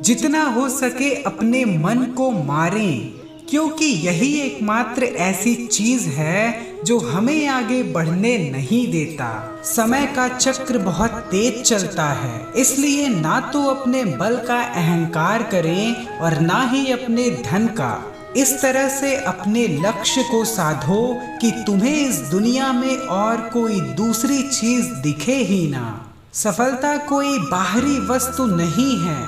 जितना हो सके अपने मन को मारें, क्योंकि यही एकमात्र ऐसी चीज है जो हमें आगे बढ़ने नहीं देता। समय का चक्र बहुत तेज चलता है, इसलिए ना तो अपने बल का अहंकार करें और ना ही अपने धन का। इस तरह से अपने लक्ष्य को साधो कि तुम्हें इस दुनिया में और कोई दूसरी चीज दिखे ही ना। सफलता कोई बाहरी वस्तु नहीं है,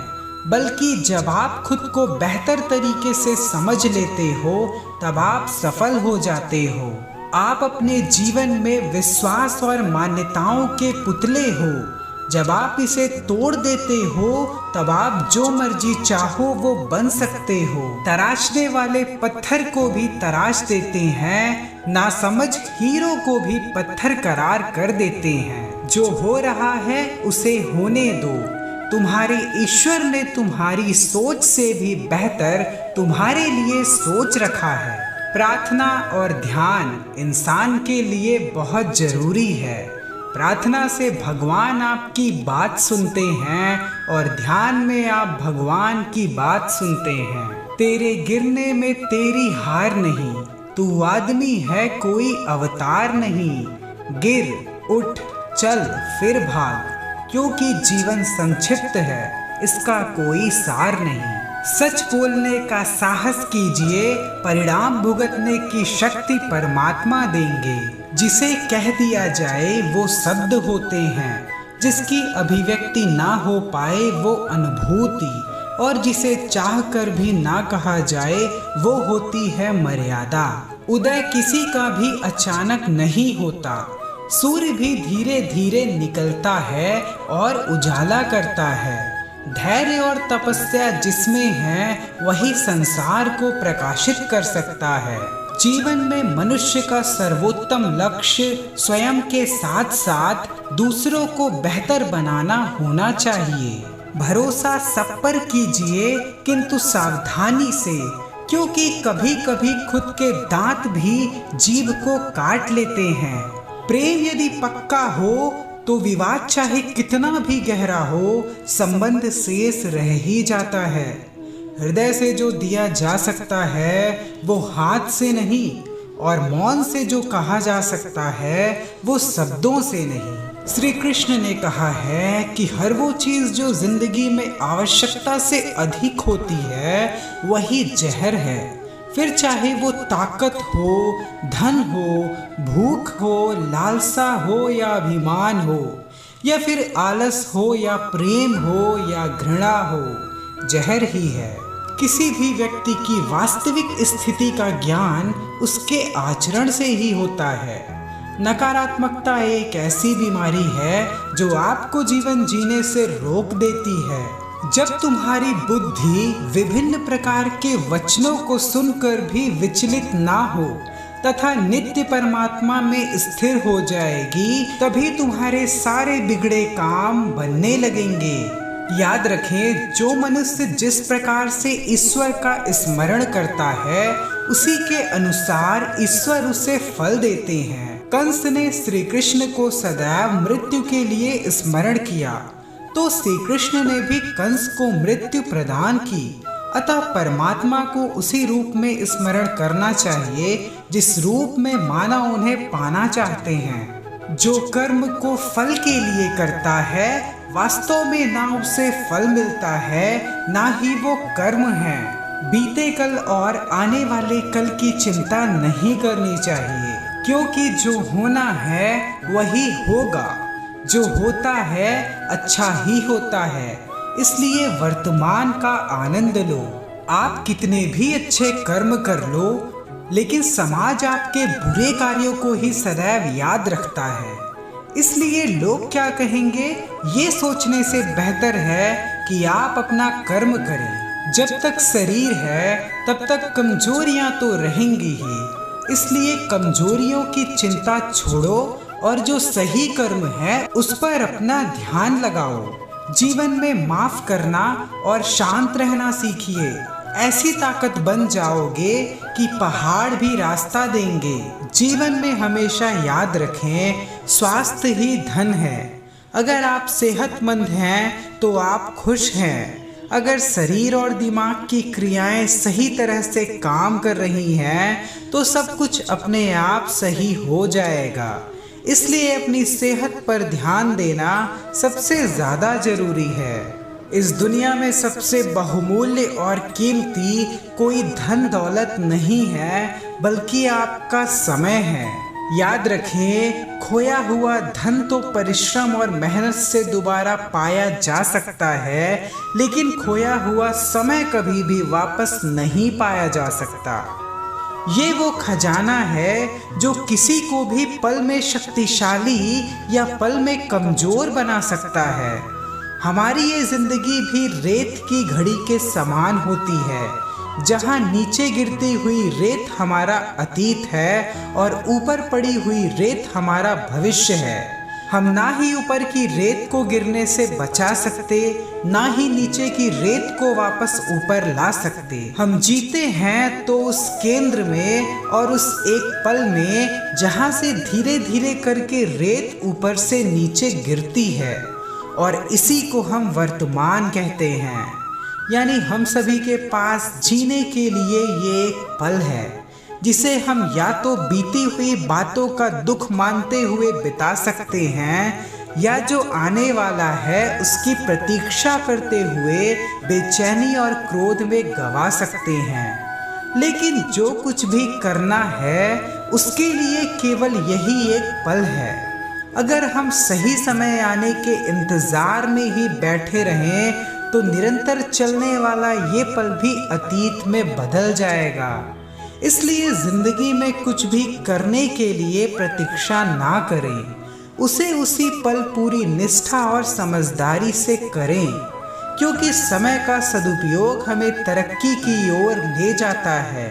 बल्कि जब आप खुद को बेहतर तरीके से समझ लेते हो तब आप सफल हो जाते हो। आप अपने जीवन में विश्वास और मान्यताओं के पुतले हो। जब आप इसे तोड़ देते हो तब आप जो मर्जी चाहो वो बन सकते हो। तराशने वाले पत्थर को भी तराश देते हैं, नासमझ हीरो को भी पत्थर करार कर देते हैं। जो हो रहा है उसे होने दो। तुम्हारे ईश्वर ने तुम्हारी सोच से भी बेहतर तुम्हारे लिए सोच रखा है। प्रार्थना और ध्यान इंसान के लिए बहुत जरूरी है। प्रार्थना से भगवान आपकी बात सुनते हैं और ध्यान में आप भगवान की बात सुनते हैं। तेरे गिरने में तेरी हार नहीं, तू आदमी है कोई अवतार नहीं। गिर उठ चल फिर भाग, क्योंकि जीवन संक्षिप्त है, इसका कोई सार नहीं। सच बोलने का साहस कीजिए, परिणाम भुगतने की शक्ति परमात्मा देंगे। जिसे कह दिया जाए वो शब्द होते हैं, जिसकी अभिव्यक्ति ना हो पाए वो अनुभूति, और जिसे चाह कर भी ना कहा जाए वो होती है मर्यादा। उदय किसी का भी अचानक नहीं होता। सूर्य भी धीरे धीरे निकलता है और उजाला करता है। धैर्य और तपस्या जिसमें है वही संसार को प्रकाशित कर सकता है। जीवन में मनुष्य का सर्वोत्तम लक्ष्य स्वयं के साथ साथ दूसरों को बेहतर बनाना होना चाहिए। भरोसा सब पर कीजिए, किंतु सावधानी से, क्योंकि कभी कभी खुद के दांत भी जीभ को काट लेते हैं। प्रेम यदि पक्का हो तो विवाद चाहे कितना भी गहरा हो, संबंध शेष रह ही जाता है। हृदय से जो दिया जा सकता है वो हाथ से नहीं, और मौन से जो कहा जा सकता है वो शब्दों से नहीं। श्री कृष्ण ने कहा है कि हर वो चीज जो जिंदगी में आवश्यकता से अधिक होती है वही जहर है। फिर चाहे वो ताकत हो, धन हो, भूख हो, लालसा हो या अभिमान हो, या फिर आलस हो या प्रेम हो या घृणा हो, जहर ही है। किसी भी व्यक्ति की वास्तविक स्थिति का ज्ञान उसके आचरण से ही होता है। नकारात्मकता एक ऐसी बीमारी है जो आपको जीवन जीने से रोक देती है। जब तुम्हारी बुद्धि विभिन्न प्रकार के वचनों को सुनकर भी विचलित ना हो तथा नित्य परमात्मा में स्थिर हो जाएगी, तभी तुम्हारे सारे बिगड़े काम बनने लगेंगे। याद रखें, जो मनुष्य जिस प्रकार से ईश्वर का स्मरण करता है उसी के अनुसार ईश्वर उसे फल देते हैं। कंस ने श्री कृष्ण को सदैव मृत्यु के लिए स्मरण किया, तो श्री कृष्ण ने भी कंस को मृत्यु प्रदान की। अतः परमात्मा को उसी रूप में स्मरण करना चाहिए जिस रूप में मानव उन्हें पाना चाहते हैं। जो कर्म को फल के लिए करता है वास्तव में ना उसे फल मिलता है ना ही वो कर्म है। बीते कल और आने वाले कल की चिंता नहीं करनी चाहिए, क्योंकि जो होना है वही होगा। जो होता है अच्छा ही होता है, इसलिए वर्तमान का आनंद लो। आप कितने भी अच्छे कर्म कर लो, लेकिन समाज आपके बुरे कार्यों को ही सदैव याद रखता है। इसलिए लोग क्या कहेंगे ये सोचने से बेहतर है कि आप अपना कर्म करें। जब तक शरीर है तब तक कमजोरियां तो रहेंगी ही, इसलिए कमजोरियों की चिंता छोड़ो और जो सही कर्म है उस पर अपना ध्यान लगाओ। जीवन में माफ करना और शांत रहना सीखिए। ऐसी ताकत बन जाओगे कि पहाड़ भी रास्ता देंगे। जीवन में हमेशा याद रखें, स्वास्थ्य ही धन है। अगर आप सेहतमंद हैं तो आप खुश हैं। अगर शरीर और दिमाग की क्रियाएं सही तरह से काम कर रही हैं तो सब कुछ अपने आप सही हो जाएगा। इसलिए अपनी सेहत पर ध्यान देना सबसे ज़्यादा ज़रूरी है। इस दुनिया में सबसे बहुमूल्य और कीमती कोई धन दौलत नहीं है बल्कि आपका समय है। याद रखें, खोया हुआ धन तो परिश्रम और मेहनत से दोबारा पाया जा सकता है, लेकिन खोया हुआ समय कभी भी वापस नहीं पाया जा सकता। ये वो खजाना है जो किसी को भी पल में शक्तिशाली या पल में कमजोर बना सकता है। हमारी ये जिंदगी भी रेत की घड़ी के समान होती है, जहाँ नीचे गिरती हुई रेत हमारा अतीत है और ऊपर पड़ी हुई रेत हमारा भविष्य है। हम ना ही ऊपर की रेत को गिरने से बचा सकते, ना ही नीचे की रेत को वापस ऊपर ला सकते। हम जीते हैं तो उस केंद्र में और उस एक पल में जहाँ से धीरे धीरे करके रेत ऊपर से नीचे गिरती है, और इसी को हम वर्तमान कहते हैं। यानी हम सभी के पास जीने के लिए ये एक पल है जिसे हम या तो बीती हुई बातों का दुख मानते हुए बिता सकते हैं, या जो आने वाला है उसकी प्रतीक्षा करते हुए बेचैनी और क्रोध में गवा सकते हैं। लेकिन जो कुछ भी करना है उसके लिए केवल यही एक पल है। अगर हम सही समय आने के इंतज़ार में ही बैठे रहें तो निरंतर चलने वाला ये पल भी अतीत में बदल जाएगा। इसलिए ज़िंदगी में कुछ भी करने के लिए प्रतीक्षा ना करें, उसे उसी पल पूरी निष्ठा और समझदारी से करें, क्योंकि समय का सदुपयोग हमें तरक्की की ओर ले जाता है।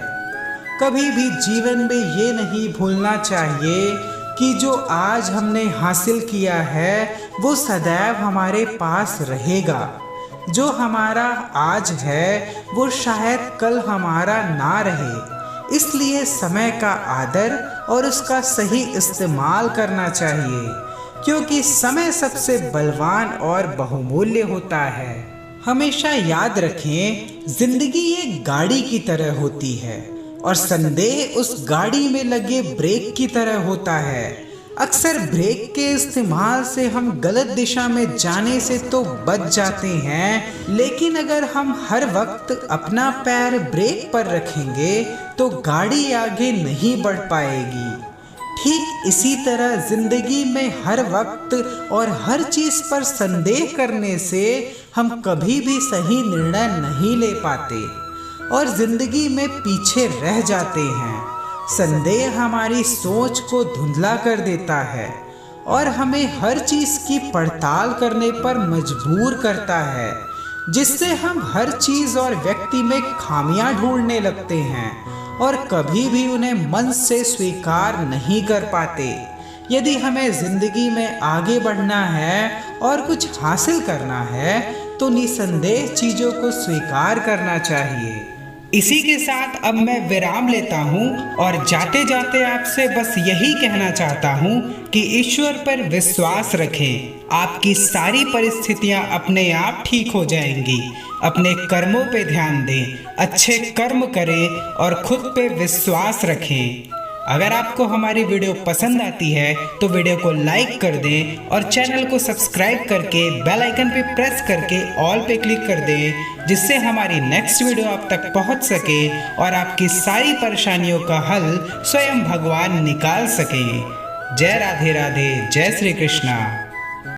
कभी भी जीवन में ये नहीं भूलना चाहिए कि जो आज हमने हासिल किया है वो सदैव हमारे पास रहेगा। जो हमारा आज है वो शायद कल हमारा ना रहे। इसलिए समय का आदर और उसका सही इस्तेमाल करना चाहिए, क्योंकि समय सबसे बलवान और बहुमूल्य होता है। हमेशा याद रखें, जिंदगी एक गाड़ी की तरह होती है और संदेह उस गाड़ी में लगे ब्रेक की तरह होता है। अक्सर ब्रेक के इस्तेमाल से हम गलत दिशा में जाने से तो बच जाते हैं, लेकिन अगर हम हर वक्त अपना पैर ब्रेक पर रखेंगे तो गाड़ी आगे नहीं बढ़ पाएगी। ठीक इसी तरह जिंदगी में हर वक्त और हर चीज़ पर संदेह करने से हम कभी भी सही निर्णय नहीं ले पाते और जिंदगी में पीछे रह जाते हैं। संदेह हमारी सोच को धुंधला कर देता है और हमें हर चीज़ की पड़ताल करने पर मजबूर करता है, जिससे हम हर चीज़ और व्यक्ति में खामियां ढूंढने लगते हैं और कभी भी उन्हें मन से स्वीकार नहीं कर पाते। यदि हमें ज़िंदगी में आगे बढ़ना है और कुछ हासिल करना है तो निसंदेह चीज़ों को स्वीकार करना चाहिए। इसी के साथ अब मैं विराम लेता हूँ और जाते जाते आपसे बस यही कहना चाहता हूँ कि ईश्वर पर विश्वास रखें। आपकी सारी परिस्थितियाँ अपने आप ठीक हो जाएंगी। अपने कर्मों पे ध्यान दें, अच्छे कर्म करें और खुद पे विश्वास रखें। अगर आपको हमारी वीडियो पसंद आती है तो वीडियो को लाइक कर दें और चैनल को सब्सक्राइब करके बेल आइकन पे प्रेस करके ऑल पे क्लिक कर दें, जिससे हमारी नेक्स्ट वीडियो आप तक पहुंच सके और आपकी सारी परेशानियों का हल स्वयं भगवान निकाल सकें। जय राधे राधे, जय श्री कृष्णा।